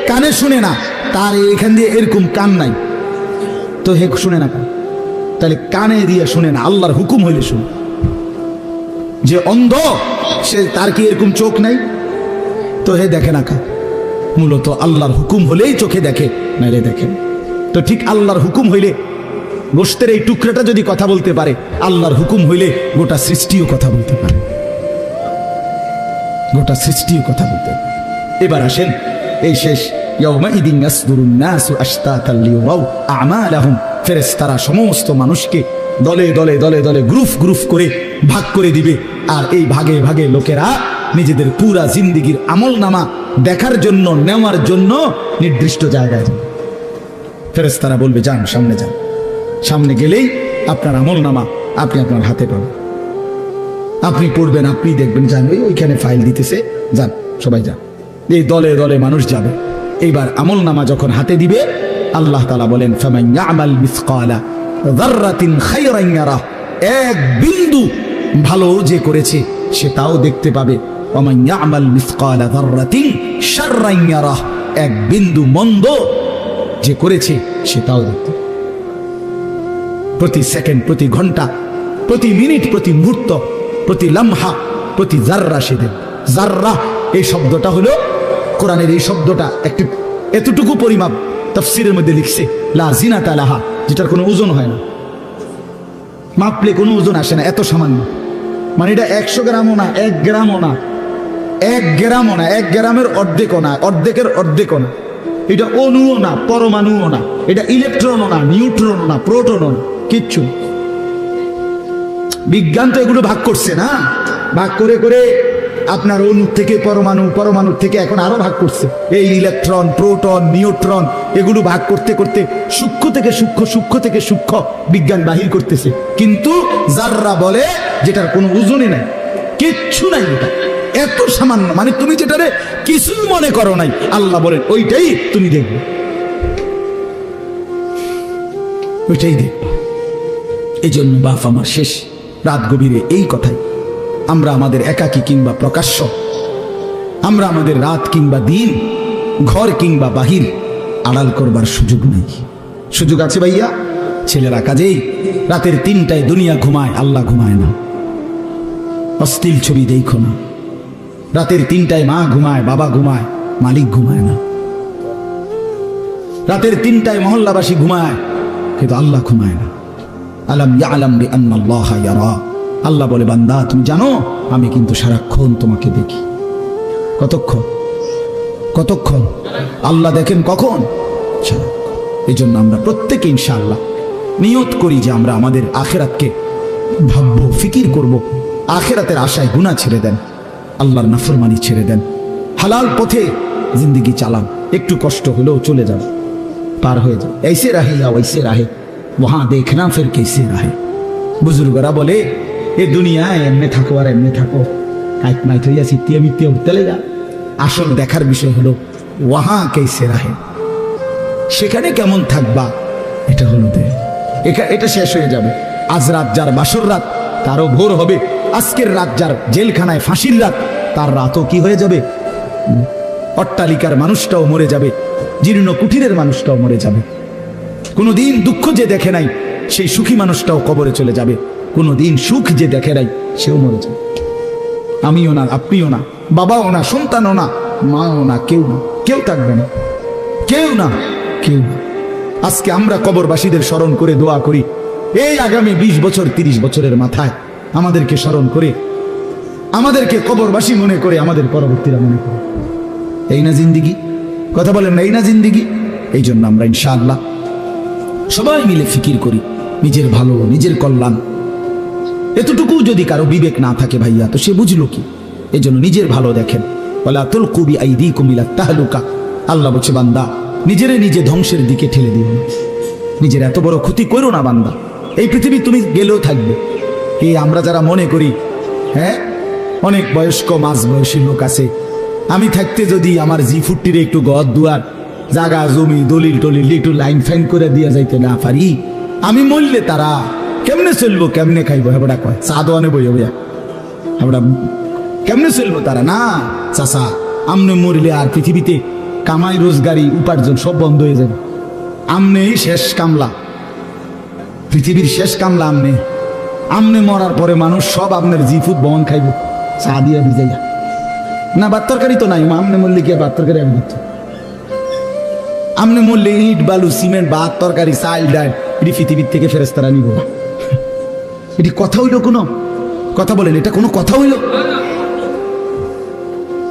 কানে শুনে না, তার এখান দিয়ে এরকম কান নাই, তো হে শুনে না কেন? তাহলে কানে দিয়ে শুনে না, আল্লাহর হুকুম হইলে শুনে। যে অন্ধ, সে তার কি এরকম চোখ নাই? তো হে দেখে না কেন? মূলত আল্লাহর হুকুম হলেই চোখে দেখে, নাইলে দেখে। তো ঠিক আল্লাহর হুকুম হইলে গোশতের এই টুকরাটা যদি কথা বলতে পারে, আল্লাহর হুকুম হইলে গোটা সৃষ্টিও কথা বলতে পারে, গোটা সৃষ্টিও কথা বলতে পারে। এবার আসেন, এই শেষ ইয়াউমাইদিন ইয়াসদুরুন নাসু আশতাতান লিয়ারাউ আমালাহুম, ফেরেশতারা সমস্ত মানুষকে দলে দলে দলে দলে গ্রুপ গ্রুপ করে ভাগ করে দিবে। আর এই ভাগে ভাগে লোকেরা নিজেদের পুরা জিন্দেগির আমলনামা দেখার জন্য, নেওয়ার জন্য নির্দিষ্ট জায়গায় যাবে। ফেরেশতারা বলবে, যান সামনে যান। সামনে গেলেই আপনার আমলনামা আপনি আপনার হাতে পাবেন, আপনি পড়বেন, আপনি দেখবেন। যান, ওইখানে ফাইল দিতেছে, যান সবাই যান। এই দলে দলে মানুষ যাবে। এইবার আমলনামা যখন হাতে দিবে, আল্লাহ তাআলা বলেন, ফামান ইয়ামাল মিসকালা যাররাতিন খায়রান ইয়ারাহ, এক বিন্দু ভালো যে করেছে সেটাও দেখতে পাবে। ওয়া মান ইয়ামাল মিসকালা যাররাতিন শাররান ইয়ারাহ, এক বিন্দু মন্দ যে করেছে সেটাও দেখতে পাবে। প্রতি সেকেন্ড, প্রতি ঘন্টা, প্রতি মিনিট, প্রতি মুহূর্ত, প্রতি লামহা, প্রতি জাররা সে দেখবে। জাররা এই শব্দটা হলো কোরআনের, এই শব্দটা একটু এতটুকু পরিমাপ তাফসীরের মধ্যে লিখছে, লা জিনাতা লাহা, যেটার কোনো ওজন হয় না, মাপলে কোনো ওজন আসে না, এত সামান্য। মানে এটা 100 গ্রামও না, 1 গ্রামও না, 1 গ্রামও না, 1 গ্রামের অর্ধেকও না, অর্ধেকের অর্ধেকও না। এটা অণুও না, পরমাণুও না, এটা ইলেকট্রনও না, নিউট্রনও না, প্রোটনও না, কিচ্ছু। বিজ্ঞান তো এগুলো ভাগ করছে না, ভাগ করে করে আপনার অণু থেকে পরমাণু, পরমাণুর থেকে এখন আরো ভাগ করছে। এই ইলেকট্রন, প্রোটন, নিউট্রন, এগুলো ভাগ করতে করতে সূক্ষ্ম থেকে সূক্ষ্ম, সূক্ষ্ম থেকে সূক্ষ্ম বিজ্ঞান বাহির করতেছে। কিন্তু জাররা বলে যেটার কোনো ওজনই নাই, কিচ্ছু নাই, এটা এত সামান্য। মানে তুমি যেটারে কিছুই মনে করো নাই, আল্লাহ বলেন ওইটাই তুমি দেখবে, ওইটাই দেখবে। এই জন্য বাপ আমার শেষ রাত গভীরে এই কথাই, আমরা আমাদের একাকী কিংবা প্রকাশ্য, আমরা আমাদের রাত কিংবা দিন, ঘর কিংবা বাহির আড়াল করবার সুযোগ নেই। সুযোগ আছে ভাইয়া? ছেলেরা কাজেই রাতের 3টায় দুনিয়া ঘুমায়, আল্লাহ ঘুমায় না। অশ্লীল ছবি দেখো না। রাতের 3টায় মা ঘুমায়, বাবা ঘুমায়, মালিক ঘুমায় না। রাতের 3টায় মহল্লাবাসী ঘুমায়, কিন্তু আল্লাহ ঘুমায় না। আলাম ইয়ালাম বিআন্নাল্লাহা ইয়ারা। আল্লাহ বলে, বান্দা তুমি জানো আমি কিন্তু সারাক্ষণ তোমাকে দেখি। কতক্ষণ? কতক্ষণ? আল্লাহ দেখেন কখন? এই জন্য আমরা প্রত্যেকে ইনশাআল্লাহ নিয়ত করি যে আমরা আমাদের আখেরাতকে ভাববো, ফিকির করব। আখেরাতের আশায় গুনাহ ছেড়ে দেন, আল্লাহর নাফরমানি ছেড়ে দেন, হালাল পথে জিন্দেগি চালান। একটু কষ্ট হলেও চলে যাবে, পার হয়ে যাবে। ऐसे रहे या वैसे रहे वहां देखना फिर कैसे रहे। বুজুর্গরা বলে এ দুনিয়ায় এমনি থাকো আর এমনি থাকো, কাইট মাইট হইয়া সিটিয়া মিটিয়া উঠতে যা। আসল দেখার বিষয় হলো ওয়াহা কেসে রাহে, সেখানে কেমন থাকবা। এটা হলো এটা শেষ হয়ে যাবে। আজ রাত যার বাসর রাত তারও ভোর হবে। আজকের রাত যার জেলখানায় ফাঁসির রাত তার রাতও কি হয়ে যাবে। অট্টালিকার মানুষটাও মরে যাবে, জীর্ণ কুঠিরের মানুষটাও মরে যাবে। কোনোদিন দুঃখ যে দেখে নাই সেই সুখী মানুষটাও কবরে চলে যাবে। কোনোদিন সুখ যে দেখে নাই সেও মরে যাবে। আমিও না, আপনিও না, বাবাও না, সন্তানও না, মাও না, কেউ না, কেউ থাকবে না, কেউ না, কেউ না। আজকে আমরা কবরবাসীদের স্মরণ করে দোয়া করি, এই আগামী 20 বছর 30 বছরের মাথায় আমাদেরকে স্মরণ করে, আমাদেরকে কবরবাসী মনে করে, আমাদের পরবর্তীরা মনে করে। এই না জিন্দিগি? কথা বলেন না, এই না জিন্দিগি? এই জন্য আমরা ইনশাআল্লাহ সবাই মিলে ফিকির করি নিজের ভালো, নিজের কল্যাণ। এতটুকু যদি কারো বিবেক না থাকে ভাইয়া, তো সে বুঝলো কি? এই জন্য নিজের ভালো দেখেন। ওয়ালা তুলকু বিআইদিকুম ইলা তাহলুকা। আল্লাহ বলছে, বান্দা নিজেরে নিজে ধ্বংসের দিকে ঠেলে দিও না, নিজের এত বড় ক্ষতি করো না বান্দা। এই পৃথিবী তুমি গেলেও থাকবে। এই আমরা যারা মনে করি, হ্যাঁ অনেক বয়স্ক মাঝ বয়সী লোক আছে, আমি থাকতে যদি আমার জি40 একটু ঘর দুয়ার জাগা জমি দলিল টলিল একটু লাইন ফাইন করে দিয়ে যাইতে না পারি, আমি মরলে তারা কেমনে চলবো, কেমনে খাইবো? হেবড়া কয় চা দোয়ানে বইয়া বইয়া হেবড়া কেমনে চলবো তারা? না চাচা, আমনে মরলে আর পৃথিবীতে কামাই রোজগারি উপার্জন সব বন্ধ হয়ে যাবে। আমনেই শেষ কামলা, পৃথিবীর শেষ কামলা আমনে। আমনে মরার পরে মানুষ সব আপনার জি ফুড বহন খাইব, চা দিয়া ভিজাইয়া। না ভাত তরকারি তো নাই, আমনে মরলে কি ভাত তরকারি আমি দিচ্ছি? আমনে মরলে ইট বালু সিমেন্ট ভাত তরকারি চাল ডাল এটি পৃথিবীর থেকে ফেরেশতারা নিব। এটি কথা হইল? কোনো কথা বলেন, এটা কোনো কথা হইল?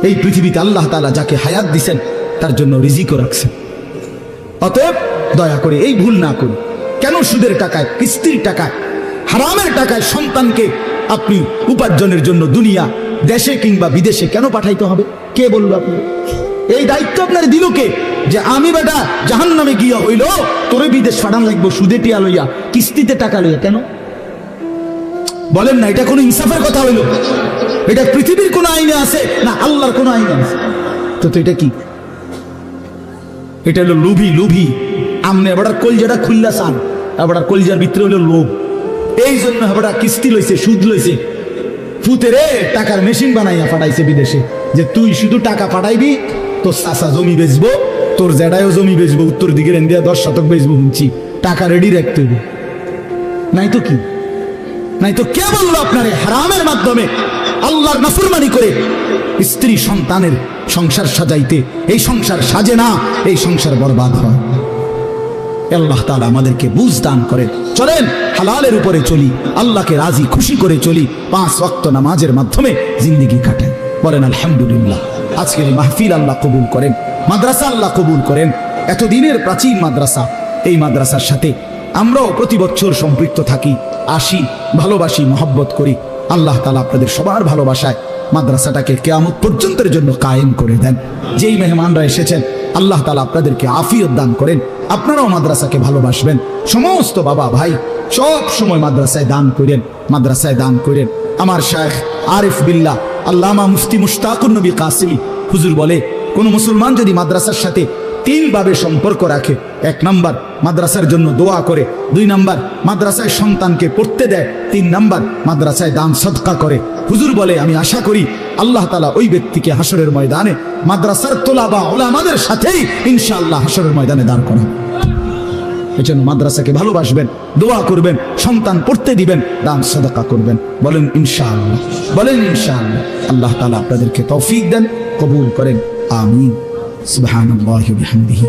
এই পৃথিবীতে আল্লাহ তাআলা যাকে হায়াত দিছেন তার জন্য রিজিকও রাখছেন। অতএব দয়া করে এই ভুল না করুন। কেন সুদের টাকায়, কিস্তির টাকায়, হারামের টাকায় সন্তানকে আপনি উপার্জনের জন্য দুনিয়া দেশে কিংবা বিদেশে কেন পাঠাইতে হবে? কে বলল আপনি? এই দায়িত্ব আপনার দিল কে? যে আমি বেটা জাহান্নামে গিয়া হইল তোরে বিদেশ পাঠান লাগবো সুদে টিয়া লইয়া, কিস্তিতে টাকা লইয়া। কেন বলেন না? এটা কোনো ইনসাফের কথা হইল? এটা পৃথিবীর কোন আইনে আছে না আল্লাহর কোন আইনে আছে? তো এটা কি? এটা হলো লোভী। লোভী আমনে এবার কলজাটা খুললা চান, এবার কলজার ভিতরে হলো লোভ। এই জন্য এবার কিস্তি লইছে, সুদ লইছে, ফুতেরে টাকার মেশিন বানাইয়া পাঠাইছে বিদেশে, যে তুই শুধু টাকা পাঠাইবি, তোর চাচা জমি বেচবো, তোর জেডায়ও জমি বেচবো, উত্তর দিকের ইন্ডিয়া 10 শতক বেচবো, শুনছি টাকা রেডি রাখতে হবে। নাই তো কি? নাই তো কে বললো আপনারে হারামের মাধ্যমে আল্লাহর নাফরমানি করে স্ত্রী সন্তানের সংসার সাজাইতে? এই সংসার সাজে না, এই সংসার বরবাদ হয়। আল্লাহ তাআলা আমাদেরকে বুঝ দান করেন। চলেন হালালের উপরে চলি, আল্লাহকে রাজি খুশি করে চলি, 5 ওয়াক্ত নামাজের মাধ্যমে জিন্দেগি কাটাই। বলেন আলহামদুলিল্লাহ। আজকের মাহফিল আল্লাহ কবুল করেন, মাদ্রাসা আল্লাহ কবুল করেন। এতদিনের প্রাচীন মাদ্রাসা, এই মাদ্রাসার সাথে আমরাও প্রতি বছর সম্পৃক্ত থাকি, আসি, ভালোবাসি, মহব্বত করি। আল্লাহ তাআলা আপনাদের সবার ভালোবাসায় মাদ্রাসাটাকে কিয়ামত পর্যন্তের জন্য কায়েম করে দেন। যেই মেহমানরা এসেছেন আল্লাহ তাআলা আপনাদেরকে আফিয়ত দান করেন, আপনারাও মাদ্রাসাকে ভালোবাসবেন। সমস্ত বাবা ভাই সব সময় মাদ্রাসায় দান করেন, মাদ্রাসায় দান করেন। আমার শায়খ আরিফ বিল্লাহ আল্লামা মুফতি মুশতাকুর নবী কাসিমি হুজুর বলে, কোন মুসলমান যদি মাদ্রাসার সাথে 3 ভাবে সম্পর্ক রাখে, 1 নাম্বার মাদ্রাসার জন্য দোয়া করে, 2 নাম্বার মাদ্রাসায় সন্তানকে পড়তে দেয়, 3 নাম্বার মাদ্রাসায় দান সদকা করে, হুজুর বলে আমি আশা করি আল্লাহ তাআলা ওই ব্যক্তিকে হাসরের ময়দানে মাদ্রাসার তোলাবা উলামাদের সাথেই ইনশাআল্লাহ হাসরের ময়দানে দান করেন। এজন্য মাদ্রাসাকে ভালোবাসবেন, দোয়া করবেন, সন্তান পড়তে দিবেন, দান সাদাকা করবেন। বলেন ইনশাআল্লাহ, বলেন ইনশাআল্লাহ। আল্লাহ তাআলা আপনাদেরকে তৌফিক দেন, কবুল করেন। আমিন। সুবহানাল্লাহি ওয়া বিহামদিহি।